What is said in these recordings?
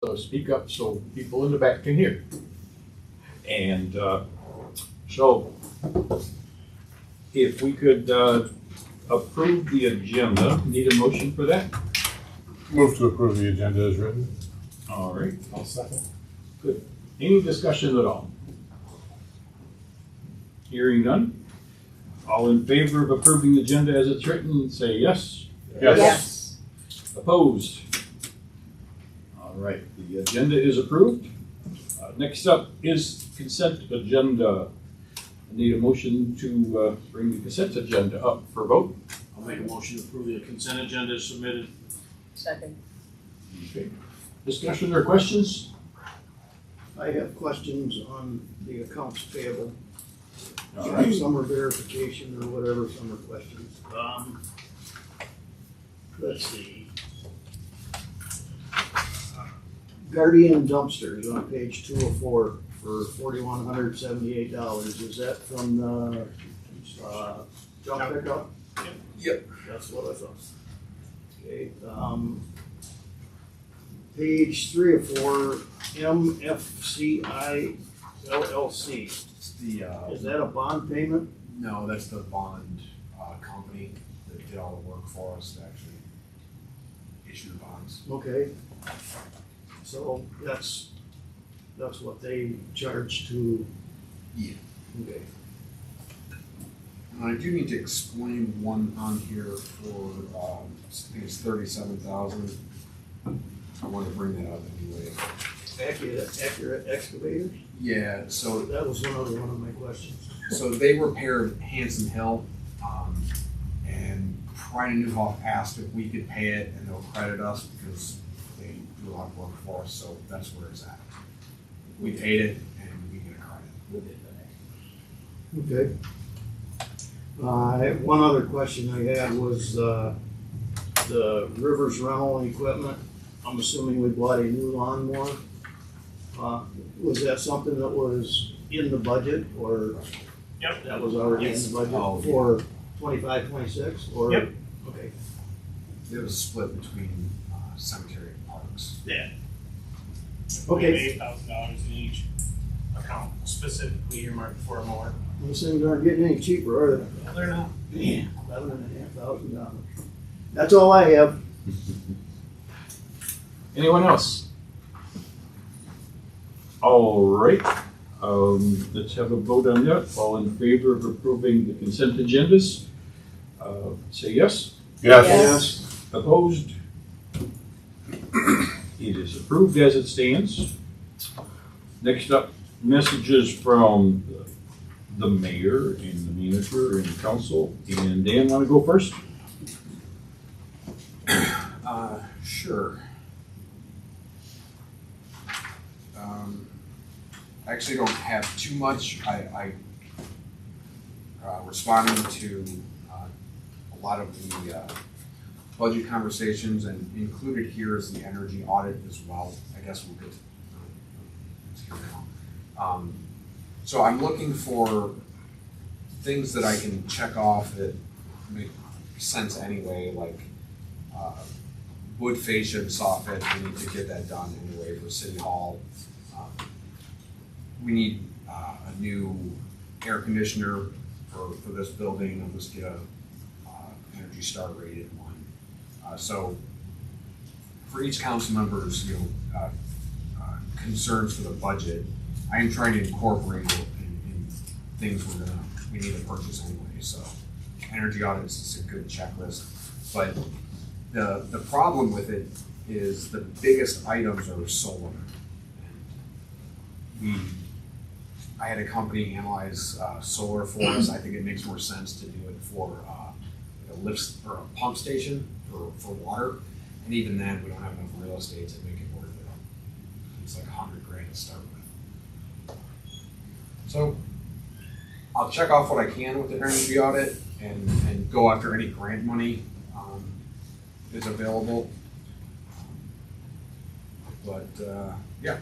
So speak up so people in the back can hear. And so if we could approve the agenda, need a motion for that? Move to approve the agenda as written. All right. I'll second. Good. Any discussion at all? Hearing none. All in favor of approving the agenda as it's written, say yes. Yes. Opposed? All right, the agenda is approved. Next up is consent agenda. I need a motion to bring the consent agenda up for vote. I'll make a motion to approve the consent agenda as submitted. Second. Okay. Discussion or questions? I have questions on the accounts payable. All right. Summer verification or whatever, summer questions. Let's see. Guardian dumpsters on page 204 for $4,178. Is that from the junk pickup? Yep. That's what I thought. Okay, page 3 of 4, MFCI LLC. It's the, Is that a bond payment? no, that's the bond company that did all the work for us to actually issue the bonds. Okay. So that's what they charge to. Yeah. Okay. And I do need to explain one on here for, I think it's 37,000. I want to bring that up anyway. Accurate excavators? Yeah, so That was another one of my questions. So they repaired Hanson Hill, and Brian Newhoff asked if we could pay it and they'll credit us because they do a lot of work for us, so that's where it's at. We paid it and we get a credit. Okay. One other question I had was, the Rivers rental equipment. I'm assuming we bought a new lawnmower. Was that something that was in the budget or? Yep. That was already in the Oh, budget yeah. for 25, 26 or? Yep. Okay. It was split between cemetery and parks. Yeah. Okay. $8,000 in each account specifically earmarked for a mower. Those things aren't getting any cheaper, are they? No, they're not. Yeah. $11,500. That's all I have. Anyone else? All right, let's have a vote on that. All in favor of approving the consent agendas, say yes. Yes. Yes. Opposed? It is approved as it stands. Next up, messages from the mayor and the manager and council. And Dan, want to go first? Sure. I actually don't have too much. I responding to a lot of the budget conversations, and included here is the energy audit as well. I guess we'll get to here now. So I'm looking for things that I can check off that make sense anyway, like wood fascia and soffit. We need to get that done anyway for City Hall. We need a new air conditioner for this building. I'll just get a Energy Star rated one. So for each council member's concerns for the budget, I am trying to incorporate it in things we need to purchase anyway. So energy audits is a good checklist, but the problem with it is the biggest items are solar. I had a company analyze solar for us. I think it makes more sense to do it for a lift or a pump station for water. And even then, we don't have enough real estate to make it worth it. It's like $100,000 to start with. So I'll check off what I can with the energy audit and go after any grant money is available. But yeah,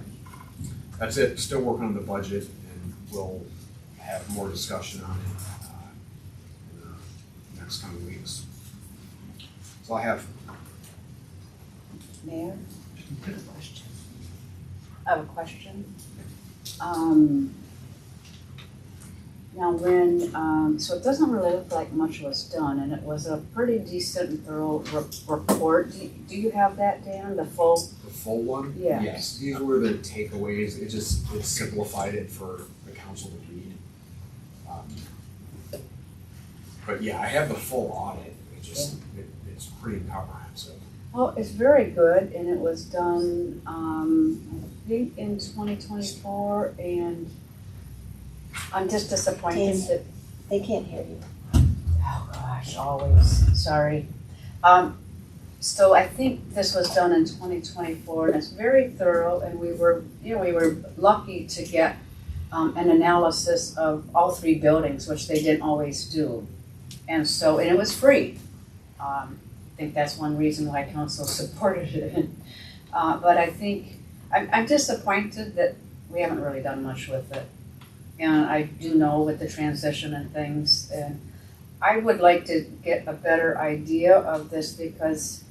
that's it. Still working on the budget, and we'll have more discussion on it in the next coming weeks. That's all I have. Mayor, good question. I have a question. Now so it doesn't really look like much was done, and it was a pretty decent and thorough report. Do you have that, Dan, the full? The full one? Yeah. Yes, these were the takeaways, it simplified it for the council to read. But yeah, I have the full audit, it's pretty comprehensive. Well, it's very good, and it was done, I think in 2024, and I'm just disappointed Dan. that, They can't hear you. oh gosh, always, sorry. So I think this was done in 2024, and it's very thorough, and we were lucky to get an analysis of all 3 buildings, which they didn't always do. And it was free. I think that's one reason why council supported it. But I think, I'm disappointed that we haven't really done much with it. And I do know with the transition and things, and I would like to get a better idea of this because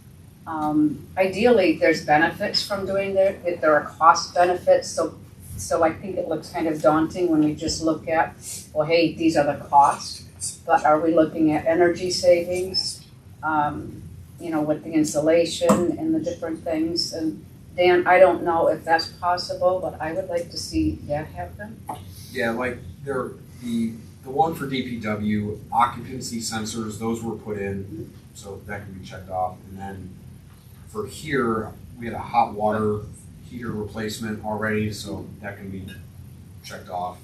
ideally there's benefits from doing that. There are cost benefits, so I think it looks kind of daunting when we just look at, well, hey, these are the costs. But are we looking at energy savings, with the insulation and the different things? And Dan, I don't know if that's possible, but I would like to see that happen. Yeah, like the one for DPW, occupancy sensors, those were put in, so that can be checked off. And then for here, we had a hot water heater replacement already, so that can be checked off.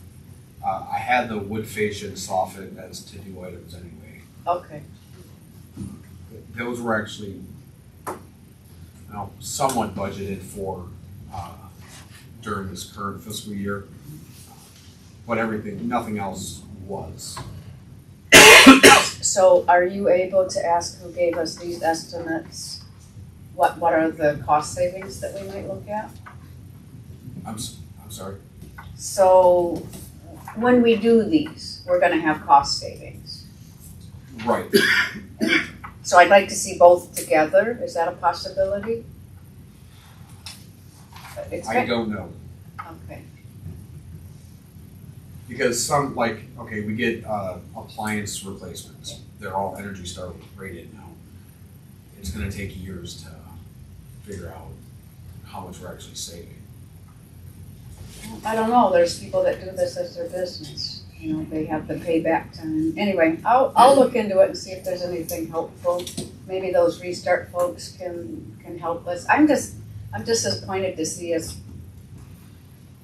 I had the wood fascia and soffit as to-do items anyway. Okay. Those were actually, somewhat budgeted for during this current fiscal year, but nothing else was. So are you able to ask who gave us these estimates? What are the cost savings that we might look at? I'm sorry. So when we do these, we're gonna have cost savings. Right. So I'd like to see both together. Is that a possibility? I don't know. Okay. Because we get appliance replacements. They're all Energy Star rated now. It's gonna take years to figure out how much we're actually saving. I don't know. There's people that do this as their business. They have the payback time. Anyway, I'll look into it and see if there's anything helpful. Maybe those restart folks can help us. I'm just disappointed to see us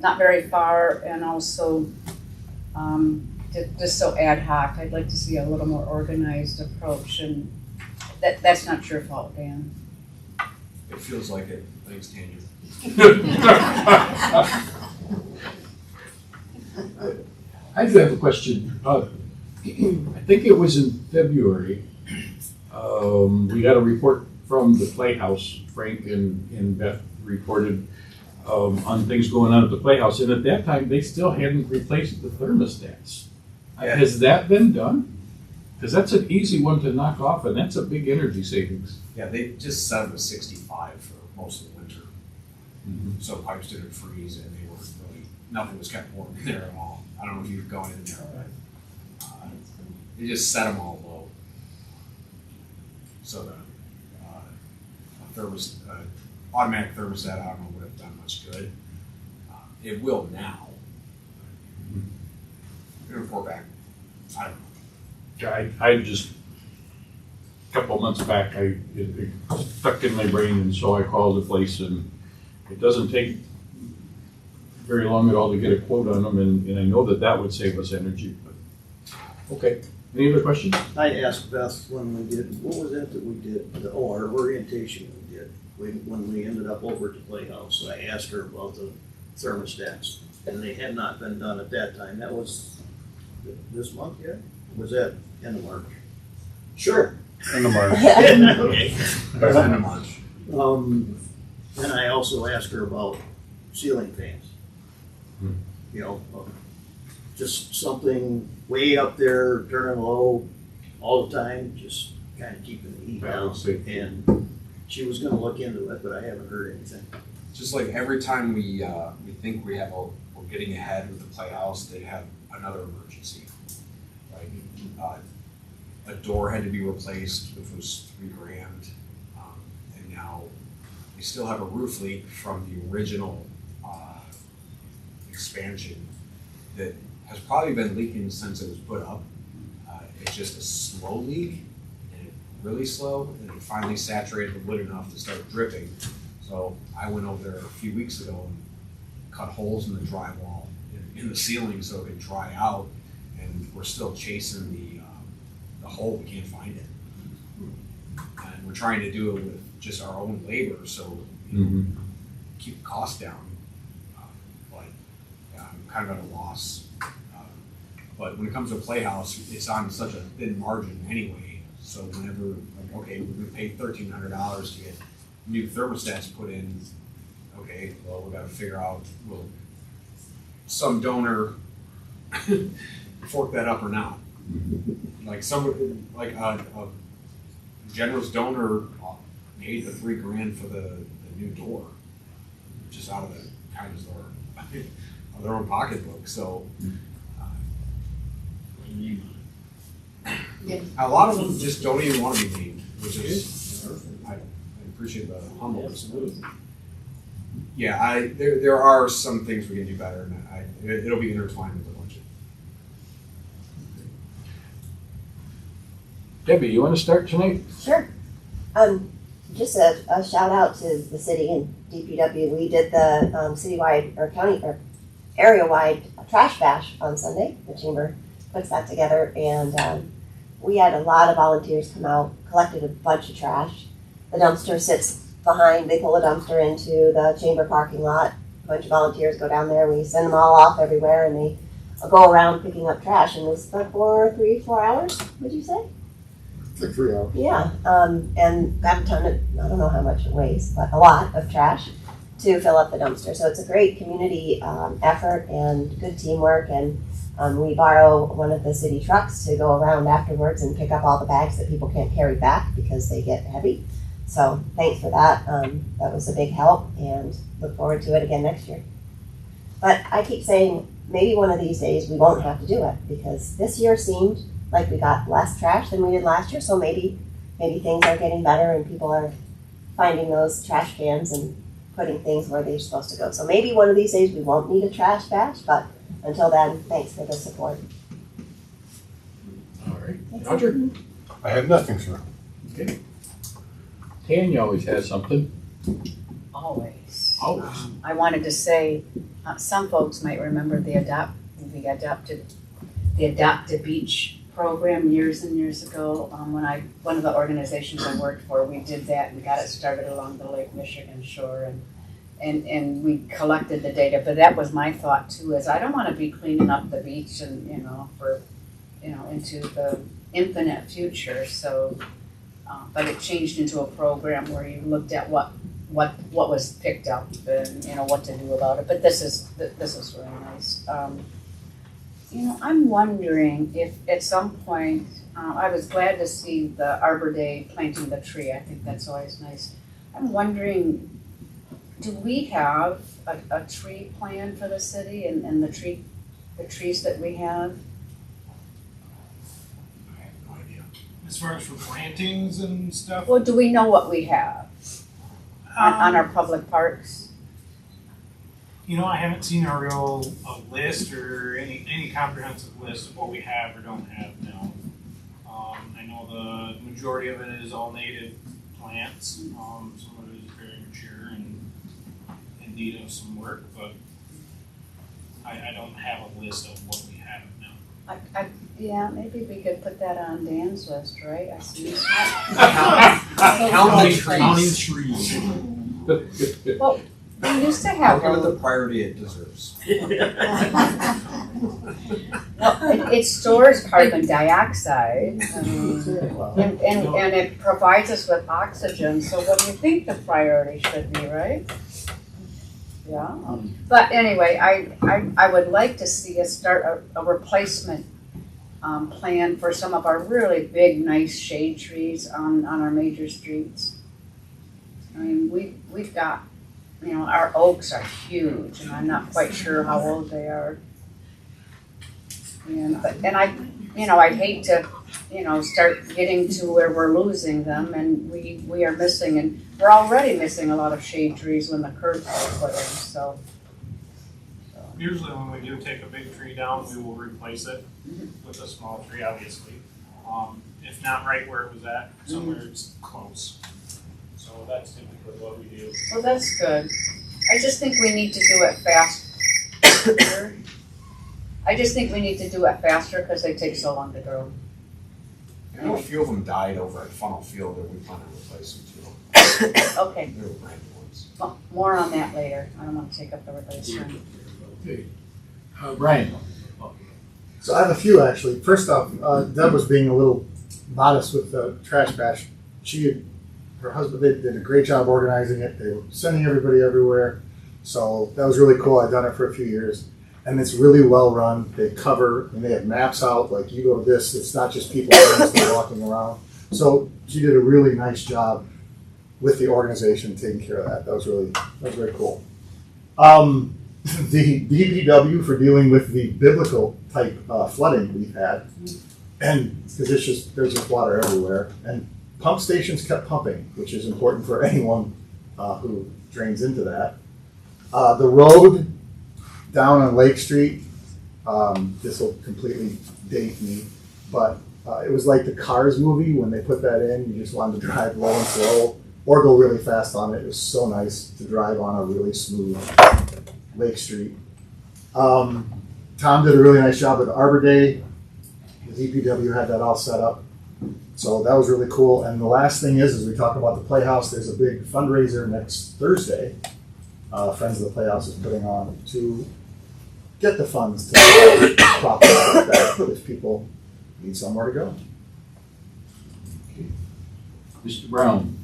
not very far and also just so ad hoc. I'd like to see a little more organized approach, and that's not your fault, Dan. It feels like it. Thanks, Tanya. I do have a question. I think it was in February. We got a report from the Playhouse. Frank and Beth reported on things going on at the Playhouse, and at that time they still hadn't replaced the thermostats. Yeah. Has that been done? Because that's an easy one to knock off, and that's a big energy savings. Yeah, they just set them to 65 for most of the winter. Mm-hmm. So pipes didn't freeze and nothing was kept warm in there at all. I don't know if you've gone in there, but they just set them all low. So the automatic thermostat, I don't know, would have done much good. It will now. It'll report back. I don't know. I just, a couple of months back, it stuck in my brain, and so I called the place, and it doesn't take very long at all to get a quote on them, and I know that would save us energy. But okay, any other questions? I asked Beth when we did, what was that we did? Our orientation we did, when we ended up over at the Playhouse. I asked her about the thermostats, and they had not been done at that time. That was this month yet? Was that end of March? Sure. End of March. Okay. There's end of March. And I also asked her about ceiling fans. Just something way up there, turning low all the time, just kind of keeping the heat down. And she was gonna look into it, but I haven't heard anything. just like every time we think we're getting ahead with the playhouse, they have another emergency. Like, a door had to be replaced, which was $3,000. And now we still have a roof leak from the original expansion that has probably been leaking since it was put up. It's just a slow leak, and it really slow, and it finally saturated the wood enough to start dripping. So I went over there a few weeks ago and cut holes in the drywall in the ceiling so it could dry out, and we're still chasing the hole. We can't find it, and we're trying to do it with just our own labor, so keep the cost down. But yeah, I'm kind of at a loss. But when it comes to a playhouse, it's on such a thin margin anyway. So whenever, like, okay, we're gonna pay $1,300 to get new thermostats put in. Okay, well, we gotta figure out, will some donor fork that up or not? Like a generous donor paid the $3,000 for the new door, just out of the kindness of their own pocketbook. So a lot of them just don't even want to be named, which is I appreciate the humbleness. Yeah, there are some things we can do better, and it'll be intertwined with the budget. Debbie, you want to start tonight? Sure. Just a shout out to the city and DPW. We did the citywide or county or area-wide trash bash on Sunday. The chamber puts that together, and we had a lot of volunteers come out, collected a bunch of trash. The dumpster sits behind. They pull a dumpster into the chamber parking lot. A bunch of volunteers go down there. We send them all off everywhere, and they go around picking up trash. And it was for 3-4 hours. Would you say? Like 3 hours. Yeah, and got a ton of, I don't know how much it weighs, but a lot of trash to fill up the dumpster. So it's a great community effort and good teamwork. And we borrow one of the city trucks to go around afterwards and pick up all the bags that people can't carry back because they get heavy. So thanks for that. That was a big help, and look forward to it again next year. But I keep saying maybe one of these days we won't have to do it, because this year seemed like we got less trash than we did last year. So maybe things are getting better and people are finding those trash cans and putting things where they're supposed to go. So maybe one of these days we won't need a trash bash, but until then, thanks for the support. All right. Roger? I have nothing, sir. Okay. Tanya always has something. Always. Always. I wanted to say, some folks might remember the Adopt a Beach program years and years ago. One of the organizations I worked for, we did that and got it started along the Lake Michigan shore, and we collected the data. But that was my thought too, is I don't want to be cleaning up the beach and into the infinite future. So, but it changed into a program where you looked at what was picked up and what to do about it. But this is really nice. I'm wondering if at some point, I was glad to see the Arbor Day planting the tree. I think that's always nice. I'm wondering, do we have a tree plan for the city and the trees that we have? I have no idea. As far as for plantings and stuff, Well, do we know what we have on our public parks? I haven't seen a real list or any comprehensive list of what we have or don't have now. I know the majority of it is all native plants. Some of it is very mature and in need of some work, but I don't have a list of what we have now. Yeah, maybe we could put that on Dan's list, right? I see. Counting trees. Well, we used to I'll have give it one. the priority it deserves. Well, it stores carbon dioxide, and it provides us with oxygen. So what do you think the priority should be, right? Yeah. But anyway, I would like to see us start a replacement plan for some of our really big, nice shade trees on our major streets. I mean, we've got you know, our oaks are huge, and I'm not quite sure how old they are. And I'd hate to, start getting to where we're losing them, and we are missing, and we're already missing a lot of shade trees when the curbs are put in, so. Usually when we do take a big tree down, we will replace it with a small tree, obviously. If not right where it was at, somewhere it's close. So that's typically what we do. Well, that's good. I just think we need to do it faster. I just think we need to do it faster because they take so long to grow. I know a few of them died over at Funnel Field, and we plan to replace them too. Okay, They were brand new ones. well, more on that later. I don't want to take up the replacement. Okay. Brian? So I have a few actually. First off, Deb was being a little modest with the trash bash. Her husband, they did a great job organizing it. They were sending everybody everywhere. So that was really cool. I've done it for a few years. And it's really well run. They cover, and they have maps out, like you go to this, it's not just people walking around. So she did a really nice job with the organization taking care of that. That was very cool. The DPW for dealing with the biblical type flooding we've had, and because there's just water everywhere, and pump stations kept pumping, which is important for anyone who drains into that. The road down on Lake Street, this will completely date me, but it was like the Cars movie when they put that in. You just wanted to drive low and slow or go really fast on it. It was so nice to drive on a really smooth Lake Street. Tom did a really nice job with Arbor Day. The DPW had that all set up. So that was really cool. And the last thing is, as we talk about the Playhouse, there's a big fundraiser next Thursday. Friends of the Playhouse is putting on to get the funds to properties like that if people need somewhere to go. Mr. Brown?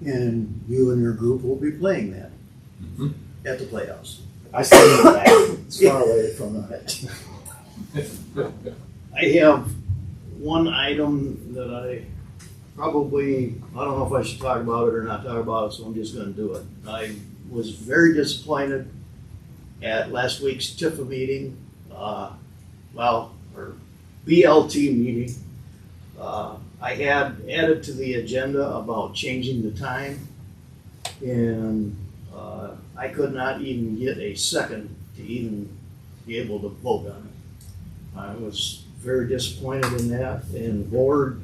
And you and your group will be playing that Mhm. at the Playhouse. I stay in the back. It's far away from the I have one item that I don't know if I should talk about it or not talk about it, so I'm just gonna do it. I was very disappointed at last week's TIFA meeting, or BLT meeting. I had added to the agenda about changing the time, and I could not even get a second to even be able to vote on it. I was very disappointed in that, and the board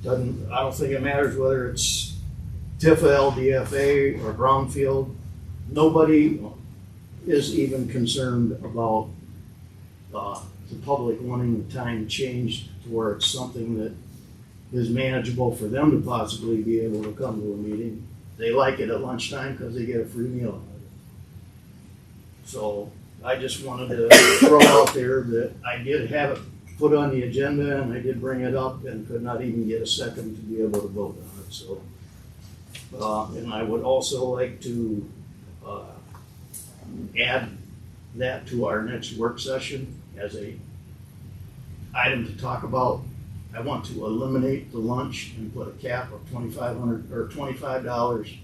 I don't think it matters whether it's TIFA, LDFA, or Brownfield. Nobody is even concerned about the public wanting the time changed to where it's something that is manageable for them to possibly be able to come to a meeting. They like it at lunchtime because they get a free meal out of it. So I just wanted to throw out there that I did have it put on the agenda, and I did bring it up and could not even get a second to be able to vote on it. So, and I would also like to add that to our next work session as a item to talk about. I want to eliminate the lunch and put a cap of $2,500 or $25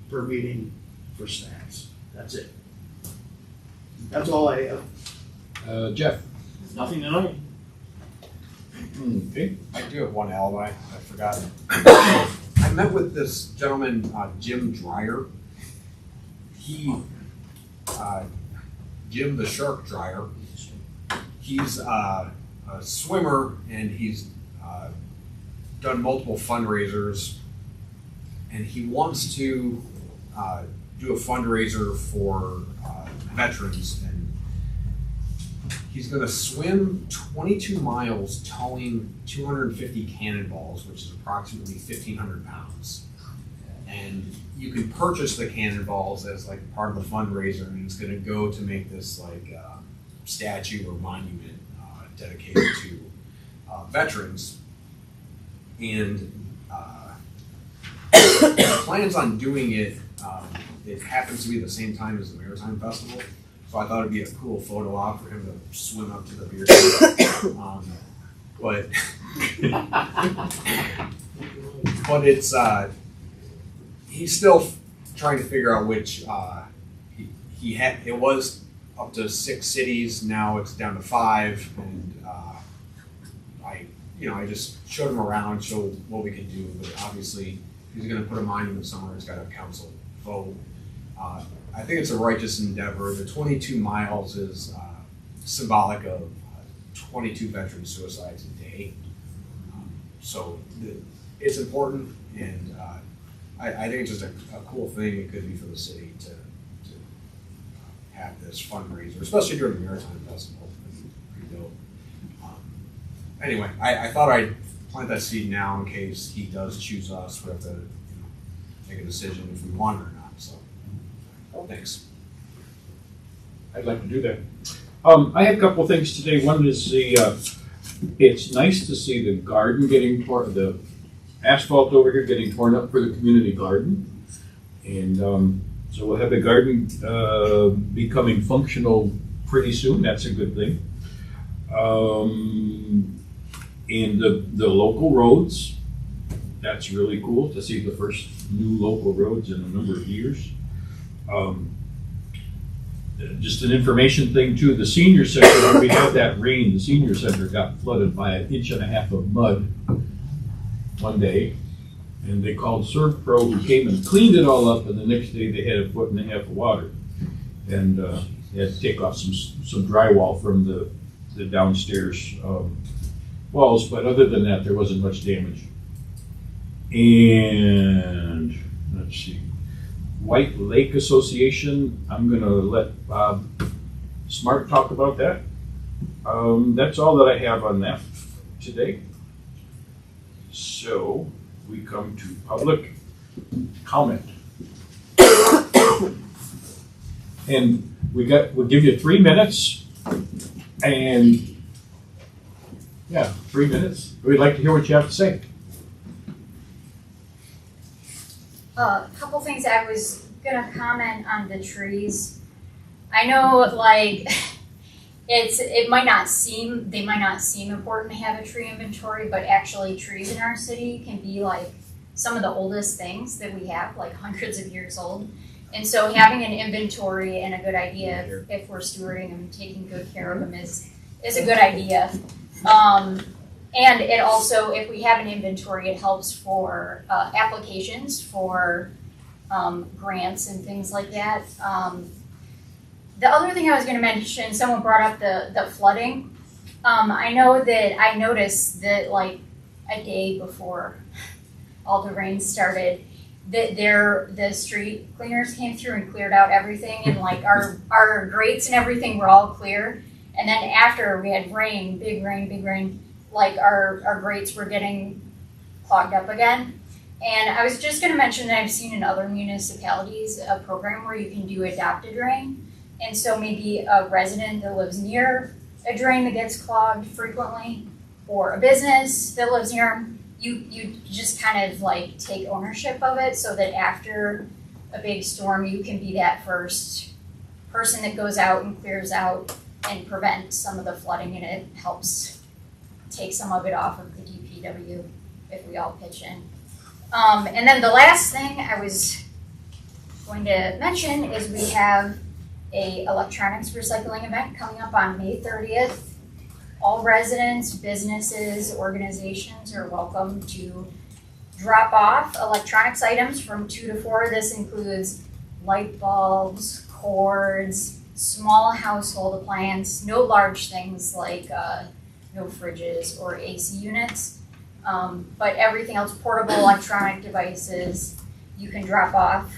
per meeting for snacks. That's it. That's all I have. Jeff? Nothing tonight. Okay. I do have one alibi, I forgot. I met with this gentleman, Jim Dreyer. Jim the Shark Dreyer. He's a swimmer, and he's done multiple fundraisers, and he wants to do a fundraiser for veterans, and he's going to swim 22 miles towing 250 cannonballs, which is approximately 1,500 pounds. And you can purchase the cannonballs as like part of the fundraiser, and it's going to go to make this like statue or monument dedicated to veterans. And plans on doing it. It happens to be the same time as the Maritime Festival, so I thought it'd be a cool photo op for him to swim up to the beer tent. But it's he's still trying to figure out which, he had, it was up to 6 cities, now it's down to 5, and I just showed him around, showed what we could do, but obviously, if he's gonna put a monument somewhere, it's got a council vote. I think it's a righteous endeavor. The 22 miles is symbolic of 22 veteran suicides a day. So it's important, and I think it's just a cool thing it could be for the city to have this fundraiser, especially during the Maritime Festival. Pretty dope. Anyway, I thought I'd plant that seed now in case he does choose us. We have to make a decision if we want it or not. So, thanks. I'd like to do that. I had a couple of things today. One is it's nice to see the garden getting torn, the asphalt over here getting torn up for the community garden. And so we'll have the garden becoming functional pretty soon. That's a good thing. And the local roads, that's really cool to see the first new local roads in a number of years. Just an information thing too, the senior center, when we had that rain, the senior center got flooded by 1.5 inches of mud one day. And they called Serv Pro, who came and cleaned it all up, and the next day they had 1.5 foot of water. And they had to take off some drywall from the downstairs walls, but other than that, there wasn't much damage. And let's see, White Lake Association, I'm gonna let Bob Smart talk about that. That's all that I have on that today. So we come to public comment. And we'll give you 3 minutes, and yeah, 3 minutes. We'd like to hear what you have to say. A couple things I was gonna comment on the trees. I know, like, they might not seem important to have a tree inventory, but actually trees in our city can be like some of the oldest things that we have, like hundreds of years old. And so having an inventory and a good idea if we're stewarding them and taking good care of them is a good idea. And it also, if we have an inventory, it helps for applications for grants and things like that. The other thing I was going to mention, someone brought up the flooding. I know that I noticed that like a day before all the rain started, that the street cleaners came through and cleared out everything, and like our grates and everything were all clear. And then after we had rain, big rain, like our grates were getting clogged up again. And I was just gonna mention that I've seen in other municipalities a program where you can do adopt a drain. And so maybe a resident that lives near a drain that gets clogged frequently, or a business that lives near them, you just kind of like take ownership of it so that after a big storm, you can be that first person that goes out and clears out and prevent some of the flooding, and it helps take some of it off of the DPW if we all pitch in. And then the last thing I was going to mention is we have a electronics recycling event coming up on May 30th. All residents, businesses, organizations are welcome to drop off electronics items from 2 to 4. This includes light bulbs, cords, small household appliances, no large things like no fridges or AC units, but everything else, portable electronic devices, you can drop off.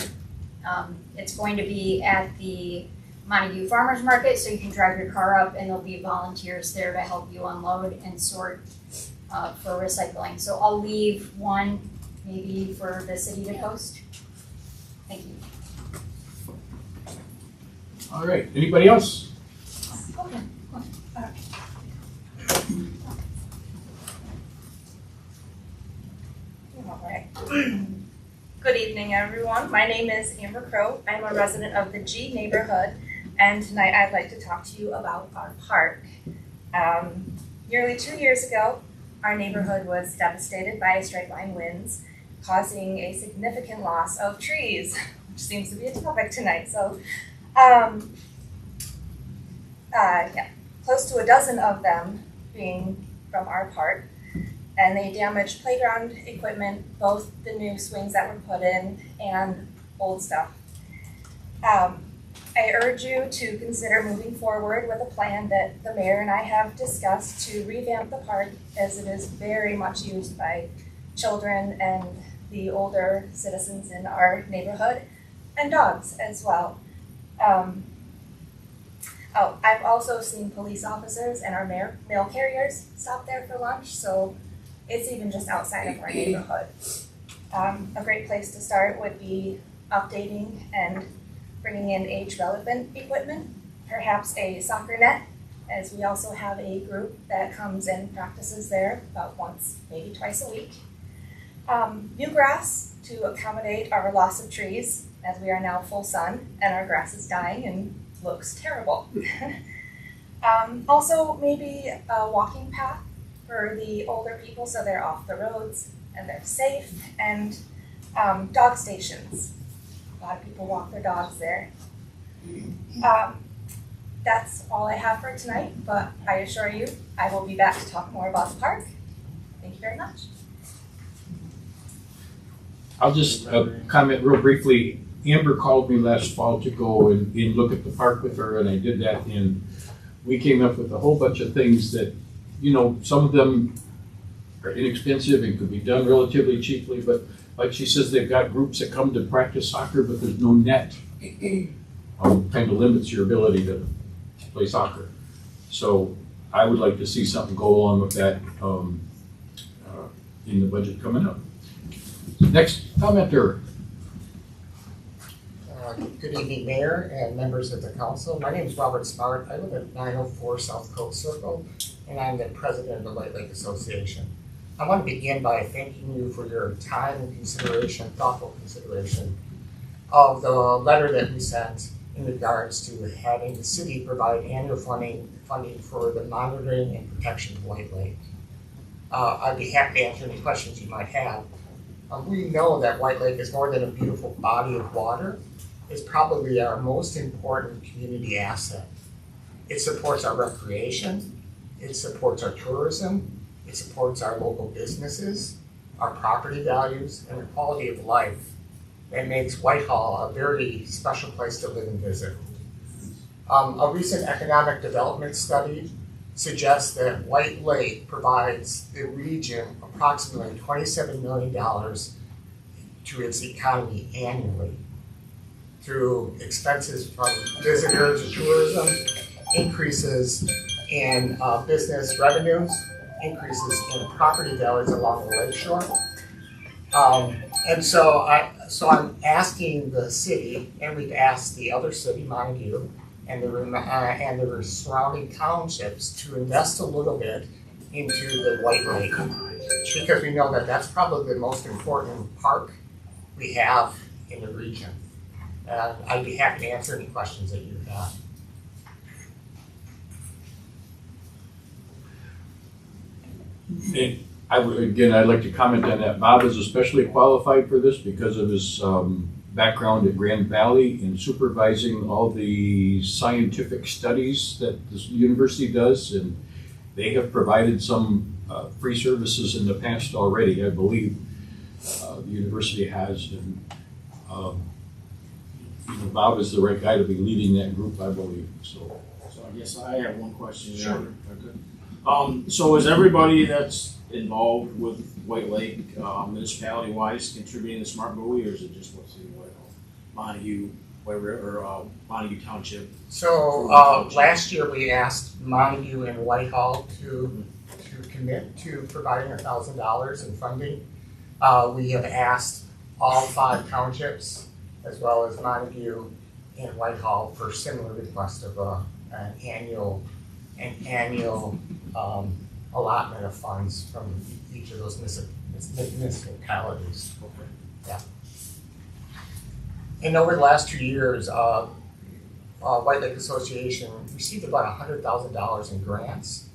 It's going to be at the Montague Farmers Market, so you can drive your car up and there'll be volunteers there to help you unload and sort for recycling. So I'll leave one maybe for the city to post. Thank you. All right, anybody else? Okay. All right. Good evening, everyone. My name is Amber Crow. I'm a resident of the G neighborhood, and tonight I'd like to talk to you about our park. Nearly 2 years ago, our neighborhood was devastated by straight line winds, causing a significant loss of trees. seems to be a topic tonight. So, yeah, close to a dozen of them being from our park, and they damaged playground equipment, both the new swings that were put in and old stuff. I urge you to consider moving forward with a plan that the mayor and I have discussed to revamp the park, as it is very much used by children and the older citizens in our neighborhood, and dogs as well. I've also seen police officers and our mail carriers stop there for lunch, so it's even just outside of our neighborhood. A great place to start would be updating and bringing in age-relevant equipment, perhaps a soccer net, as we also have a group that comes and practices there about once, maybe twice a week. New grass to accommodate our loss of trees, as we are now full sun and our grass is dying and looks terrible. Also, maybe a walking path for the older people so they're off the roads and they're safe, and dog stations. A lot of people walk their dogs there. That's all I have for tonight, but I assure you, I will be back to talk more about the park. Thank you very much. I'll just comment real briefly. Amber called me last fall to go and look at the park with her, and I did that, and we came up with a whole bunch of things that, you know, some of them are inexpensive and could be done relatively cheaply, but like she says, they've got groups that come to practice soccer, but there's no net. Kind of limits your ability to play soccer. So I would like to see something go along with that in the budget coming up. Next commenter. Good evening, Mayor and members of the council. My name is Robert Smart. I live at 904 South Coast Circle, and I'm the president of the White Lake Association. I want to begin by thanking you for your time and consideration, thoughtful consideration of the letter that we sent in regards to having the city provide annual funding for the monitoring and protection of White Lake. I'd be happy to answer any questions you might have. We know that White Lake is more than a beautiful body of water. It's probably our most important community asset. It supports our recreation, it supports our tourism, it supports our local businesses, our property values, and the quality of life that makes Whitehall a very special place to live and visit. A recent economic development study suggests that White Lake provides the region approximately $27 million to its economy annually through expenses from visitors and tourism, increases in business revenues, increases in property values along the lakeshore. And so I'm asking the city, and we've asked the other city, Montague, and the surrounding townships to invest a little bit into the White Lake, because we know that that's probably the most important park we have in the region. And I'd be happy to answer any questions that you have. And I'd like to comment on that. Bob is especially qualified for this because of his background at Grand Valley in supervising all the scientific studies that this university does, and they have provided some free services in the past already, I believe. The university has, and Bob is the right guy to be leading that group, I believe. So I guess I have one question. Sure. So is everybody that's involved with White Lake, municipality-wise, contributing to Smart Buoy, or is it just what City of Whitehall, Montague, or Montague Township? So last year we asked Montague and Whitehall to commit to providing $1,000 in funding. We have asked all 5 townships, as well as Montague and Whitehall, for similar request of an annual allotment of funds from each of those municipalities. Okay. Yeah. And over the last 2 years, White Lake Association received about $100,000 in grants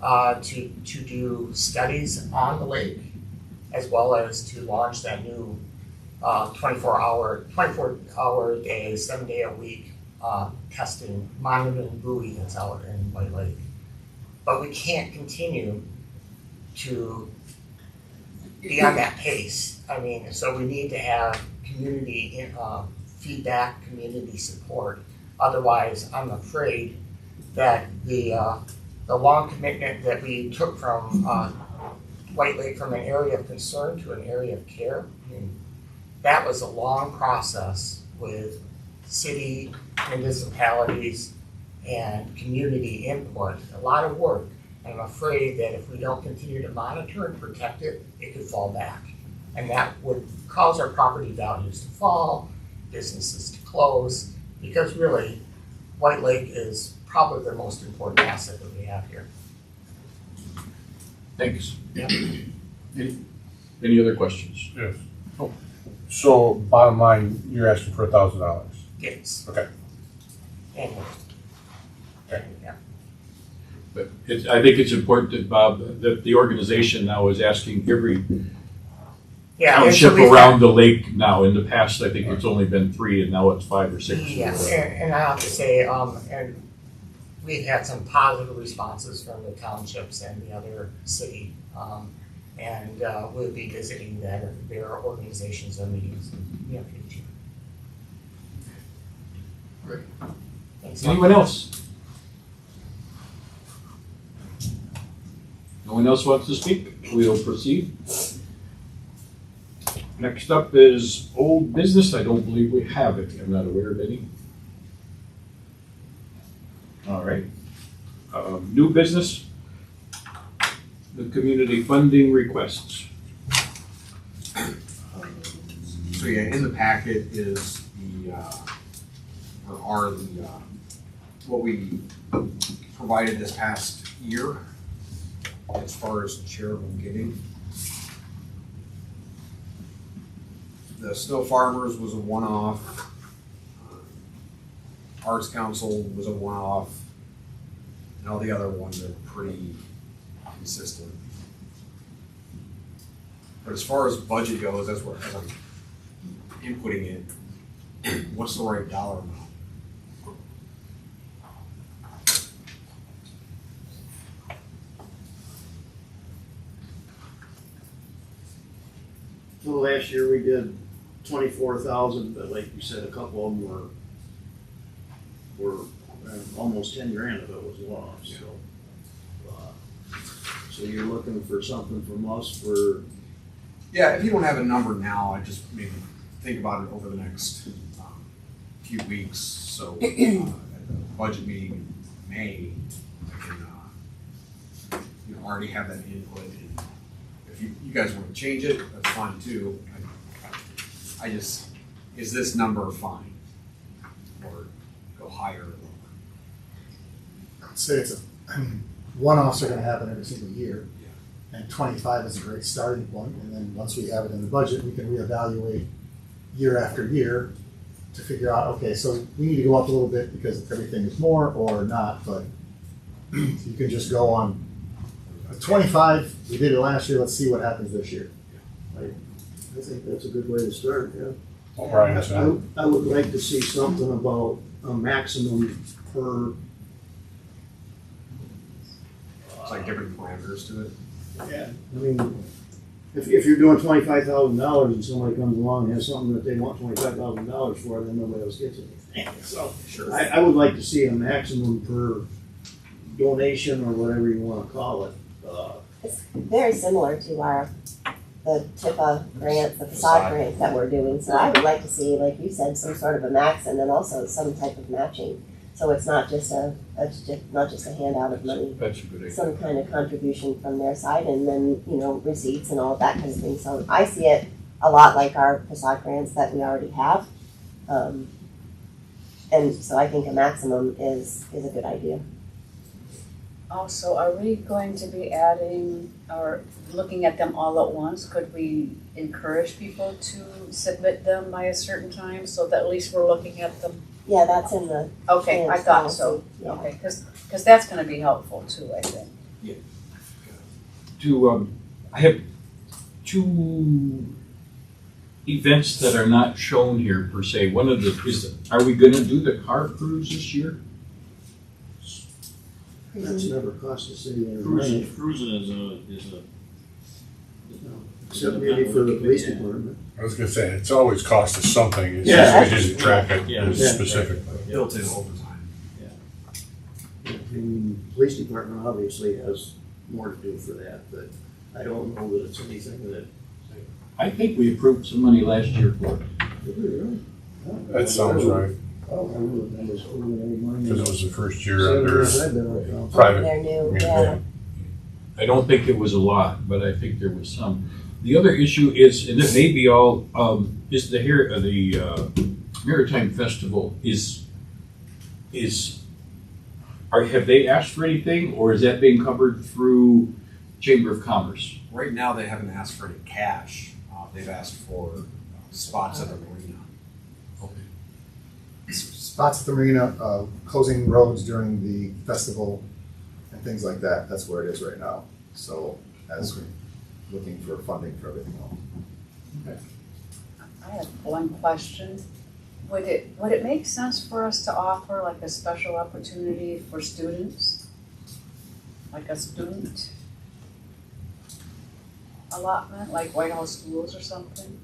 to do studies on the lake, as well as to launch that new 24-hour day, 7 day a week, testing, monitoring buoy that's out in White Lake. But we can't continue to be on that pace. I mean, so we need to have community feedback, community support. Otherwise, I'm afraid that the long commitment that we took from White Lake from an area of concern to an area of care, I mean, that was a long process with city, municipalities, and community input, a lot of work. And I'm afraid that if we don't continue to monitor and protect it, it could fall back. And that would cause our property values to fall, businesses to close, because really, White Lake is probably the most important asset that we have here. Thanks. Yeah. Any other questions? Yes. Oh. So bottom line, you're asking for $1,000. Yes. Okay. Anyway. Okay. Yeah. But I think it's important that, Bob, that the organization now is asking every Yeah, and so township we've around the lake now. In the past, I think it's only been 3, and now it's 5 or 6. Yes, and I have to say, and we've had some positive responses from the townships and the other city. And we'll be visiting their organizations and meetings in the near future. Great. Thanks. Anyone else? No one else wants to speak? We'll proceed. Next up is old business. I don't believe we have it. I'm not aware of any. All right. New business. The community funding requests. So yeah, in the packet is what we provided this past year as far as charitable giving. The Snow Farmers was a one-off. Arts Council was a one-off. And all the other ones are pretty consistent. But as far as budget goes, as I'm inputting it, what's the right dollar amount? So last year we did 24,000, but like you said, a couple of them were almost 10 grand of it was lost. Yeah. So you're looking for something from us for. Yeah, if you don't have a number now, I just maybe think about it over the next few weeks. So at the budget meeting in May, I can already have that input. And if you guys want to change it, that's fine too. I just, is this number fine? Or go higher or lower? I'd say one-offs are gonna happen every single year. And 25 is a great starting point, and then once we have it in the budget, we can reevaluate year after year to figure out, okay, so we need to go up a little bit because everything is more or not, but you can just go on 25, we did it last year, let's see what happens this year. I think that's a good way to start, yeah. What Brian said. I would like to see something about a maximum per. It's like different parameters to it. Yeah. I mean, if you're doing $25,000 and somebody comes along and has something that they want $25,000 for, then nobody else gets it. So Sure. I would like to see a maximum per donation or whatever you want to call it. It's very similar to the TIPA grants, the facade grants that we're doing. So I would like to see, like you said, some sort of a max and then also some type of matching. So it's not just a handout of money. That's a good idea. Some kind of contribution from their side and then, receipts and all of that kind of thing. So I see it a lot like our facade grants that we already have. And so I think a maximum is a good idea. Also, are we going to be adding or looking at them all at once? Could we encourage people to submit them by a certain time so that at least we're looking at them? Yeah, that's in the. Okay, I thought so. Yeah. Okay, because that's going to be helpful too, I think. I have two events that are not shown here per se. One of the, are we gonna do the car cruise this year? That's never cost the city any money, Cruising is a. except maybe for the police department. I was gonna say, it's always cost us something, it's Yeah. just we didn't track it Yeah. specifically. Built in overtime. I mean, police department obviously has more to do for that, but I don't know that it's anything that. I think we approved some money last year for it. That sounds right, I don't remember that was over any money. because it was the first year 7 under years I've been on council. private. They're new, community. yeah. I don't think it was a lot, but I think there was some. The other issue is, and it may be all, is the Maritime Festival have they asked for anything, or is that being covered through Chamber of Commerce? Right now, they haven't asked for any cash. They've asked for spots at the marina. Spots at the marina, closing roads during the festival and things like that, that's where it is right now. So, as we're looking for funding for everything else. I have one question. Would it make sense for us to offer like a special opportunity for students? Like a student allotment, like Whitehall Schools or something?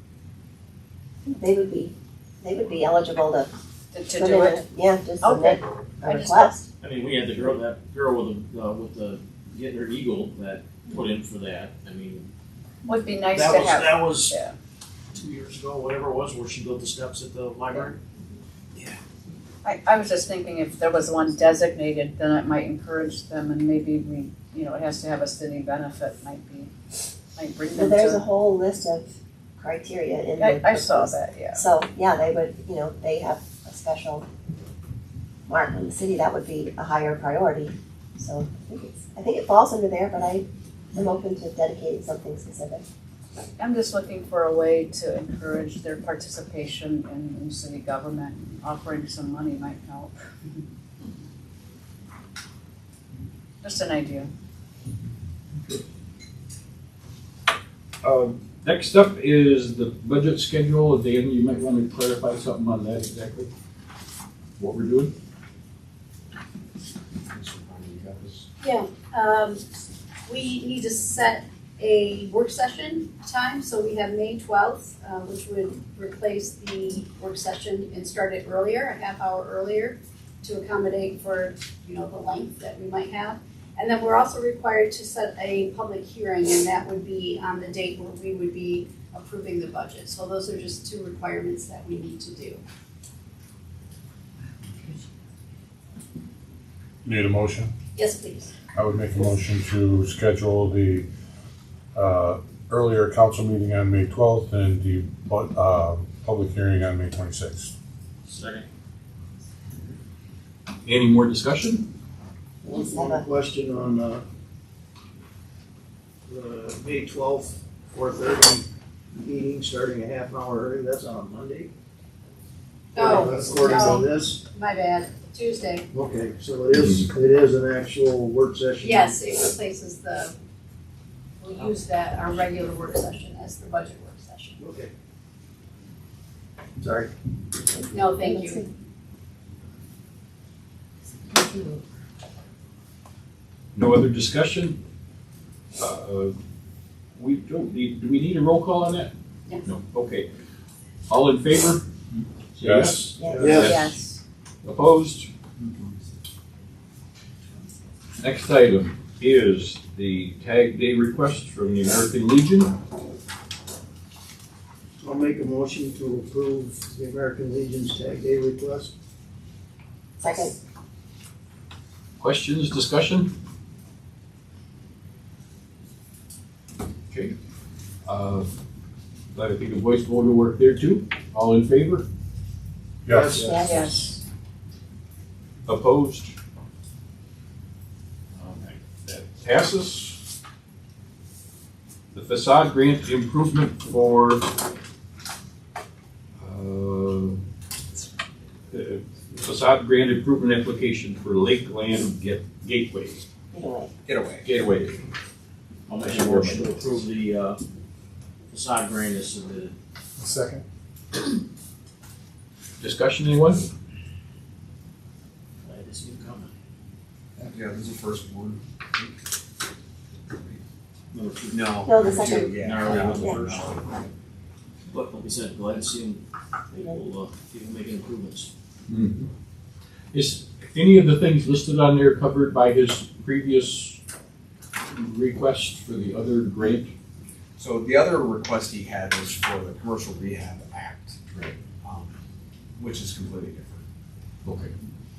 They would be eligible to To put do in, it? yeah, just Okay. submit a I just request. I mean, we had that girl with the getting her eagle that put in for that. I mean, Would be nice that to was have. that was Yeah. 2 years ago, whatever it was, where she built the steps at the library. I was just thinking if there was one designated, then it might encourage them and maybe it has to have a city benefit, might bring Well, them there's a to. whole list of criteria in the. I saw that, yeah. So, yeah, they would, they have a special mark on the city, that would be a higher priority. So I think it falls under there, but I'm open to dedicating something specific. I'm just looking for a way to encourage their participation in city government. Offering some money might help. Just an idea. Next up is the budget schedule. Dan, you might want to clarify something on that exactly, what we're doing. Yeah, we need to set a work session time, so we have May 12th, which would replace the work session and start it earlier, a half hour earlier, to accommodate for, the length that we might have. And then we're also required to set a public hearing, and that would be on the date where we would be approving the budget. So those are just 2 requirements that we need to do. Need a motion? Yes, please. I would make a motion to schedule the earlier council meeting on May 12th and the public hearing on May 26th. Second. Any more discussion? One question on, the May 12th, 4:30 meeting, starting a half hour early, that's on a Monday? Oh, According no. to this? My bad, Tuesday. Okay, so it is an actual work session? Yes, it replaces we'll use our regular work session as the budget work session. Okay. Sorry. No, thank you. No other discussion? We don't need, do we need a roll call on that? Yes. No, okay. All in favor? Say Yes. Yes. Yes. Opposed? Next item is the tag day request from the American Legion. I'll make a motion to approve the American Legion's tag day request. Second. Questions, discussion? Okay. But I think a voice vote will work there too. All in favor? Yes. Yes. Opposed? All right, that passes. The facade grant improvement for facade grant improvement application for Lakeland Gateway. I'll make a motion to approve the facade grant as submitted. Second. Discussion, anyone? Glad to see you coming. Yeah, this is the first one. Number two. No. No, the second. Yeah. No, that was the Yeah. first. But like I said, glad to see him, people making improvements. Mhm. Is any of the things listed on there covered by his previous request for the other grant? So the other request he had was for the Commercial Rehab Act. Right. Which is completely different. Okay.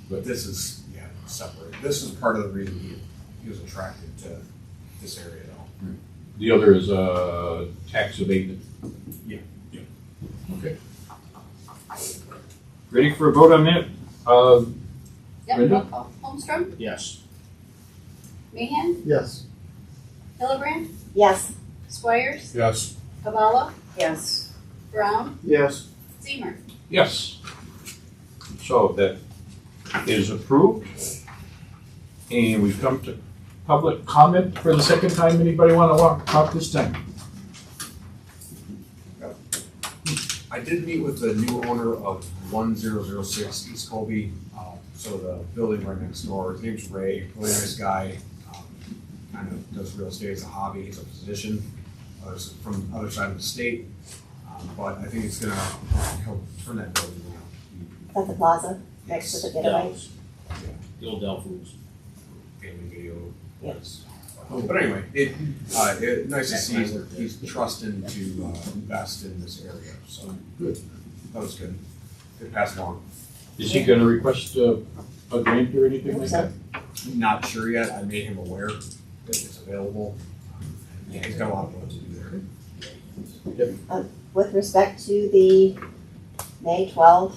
But this is, separate. This is part of the reason he was attracted to this area though. The other is tax abatement? Yeah. Okay. Ready for a vote on that? Yep, Brenda? roll call. Holmstrom, Yes. Mahan, Yes. Hillebrand, Yes. Squires, Yes. Cavallo, Yes. Brown, Yes. Zemer. Yes. So that is approved. And we've come to public comment for the second time. Anybody want to talk this time? I did meet with the new owner of 1006 East Colby, so the building right next door. His name's Ray, really nice guy. Kind of does real estate as a hobby. He's a physician from the other side of the state. But I think he'll turn that building around. At the plaza, next to the getaway. Dell's. The old Dell Foods. Family video. Yes. But anyway, nice to see he's trusting to invest in this area, so Good. that was good. Good pass along. Is he going to request a grant or anything like that? Not sure yet. I made him aware that it's available. Yeah, he's got a lot of work to do there. With respect to the May 12th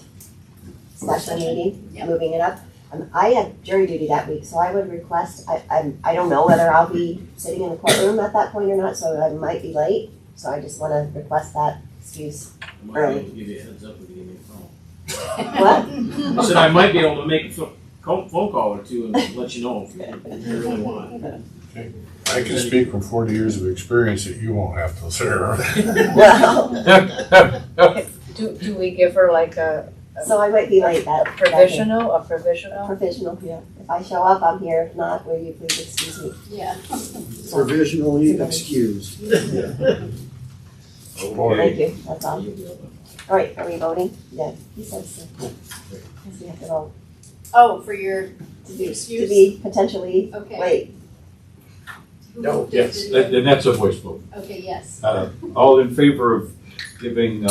special meeting, moving it up, I have jury duty that week, so I would request, I don't know whether I'll be sitting in the courtroom at that point or not, so I might be late. So I just want to request that excuse. I might be able to give you a heads up if you give me a call. What? I said I might be able to make a phone call or two and let you know if you really want. I can speak from 40 years of experience that you won't have to sit around. Well, Do we give her like a so I might be late that day. provisional? Provisional, yeah. If I show up, I'm here. If not, will you please excuse me? Yeah. Provisionally excused. Thank you, that's all. All right, are we voting? Yeah, he says so. Because we have to vote Oh, for your to be excuse? potentially Okay. late. Who No, moved it? yes, Did we- and that's a voice vote. Okay, yes. All in favor of giving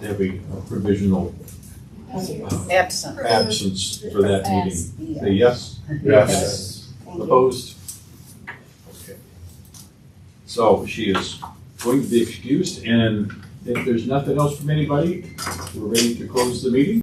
Debbie a provisional absent? absence for that meeting? Say yes? Yes. Thank you. Opposed? Okay. So she is going to be excused, and if there's nothing else from anybody, we're ready to close the meeting.